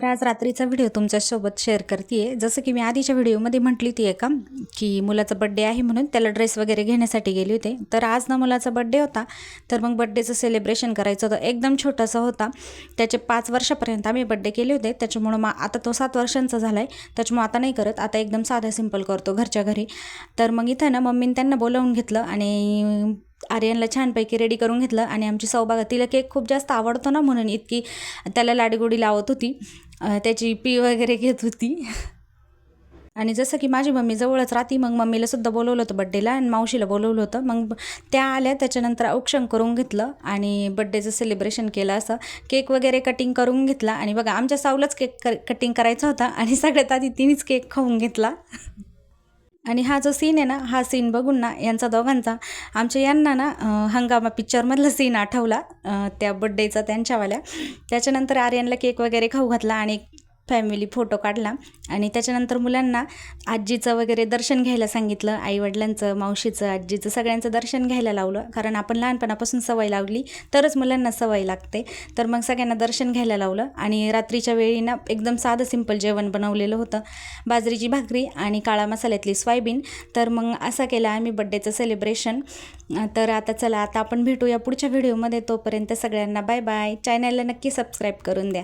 तर आज रात्रीचा व्हिडिओ तुमच्यासोबत शेअर करते आहे। जसं की मी आधीच्या व्हिडिओमध्ये म्हटली होती एका की मुलाचा बड्डे आहे म्हणून त्याला ड्रेस वगैरे घेण्यासाठी गेली होते। तर आज ना मुलाचा बड्डे होता, तर मग बड्डेचं सेलिब्रेशन करायचं होतं। एकदम छोटासा होता, त्याचे 5 वर्षापर्यंत आम्ही बड्डे केले होते, त्याच्यामुळं मग आता तो 7 वर्षांचा झाला आहे, त्याच्यामुळे आता नाही करत, आता एकदम साधा सिंपल करतो घरच्या घरी। तर मग इथं ना मम्मीने त्यांना बोलावून घेतलं आणि आर्यनला छानपैकी रेडी करून घेतलं आणि आमची सौभाग्य तिला केक खूप जास्त आवडतो ना, म्हणून इतकी त्याला लाडीगोडी लावत होती, त्याची पी वगैरे घेत होती। आणि जसं की माझी मम्मी जवळच राहती, मग मम्मीला सुद्धा बोलवलं होतं बड्डेला आणि मावशीला बोलवलं होतं। मग त्या आल्या, त्याच्यानंतर औक्षण करून घेतलं आणि बड्डेचं सेलिब्रेशन केलं। असं केक वगैरे कटिंग करून घेतला आणि बघा आमच्या सावलाच केक कटिंग करायचा होता आणि सगळ्यात आधी तिनेच केक खाऊन घेतला। आणि हा जो सीन आहे ना, हा सीन बघून ना यांचा दोघांचा आमच्या यांना ना हंगामा पिक्चरमधला सीन आठवला, त्या बड्डेचा त्यांच्यावाल्या। त्याच्यानंतर आर्यनला केक वगैरे खाऊ घातला आणि फॅमिली फोटो काढला आणि त्याच्यानंतर मुलांना आजीचं वगैरे दर्शन घ्यायला सांगितलं। आईवडिलांचं, मावशीचं, आजीचं सगळ्यांचं दर्शन घ्यायला लावलं, कारण आपण लहानपणापासून सवय लावली तरच मुलांना सवय लागते। तर मग सगळ्यांना दर्शन घ्यायला लावलं आणि रात्रीच्या वेळी ना एकदम साधं सिंपल जेवण बनवलेलं होतं, बाजरीची भाकरी आणि काळा मसाल्यातली सोयाबीन। तर मग असं केलं आम्ही बड्डेचं सेलिब्रेशन। तर आता चला, आता आपण भेटूया पुढच्या व्हिडिओमध्ये, तोपर्यंत सगळ्यांना बाय बाय। चॅनलला नक्की सबस्क्राईब करून द्या।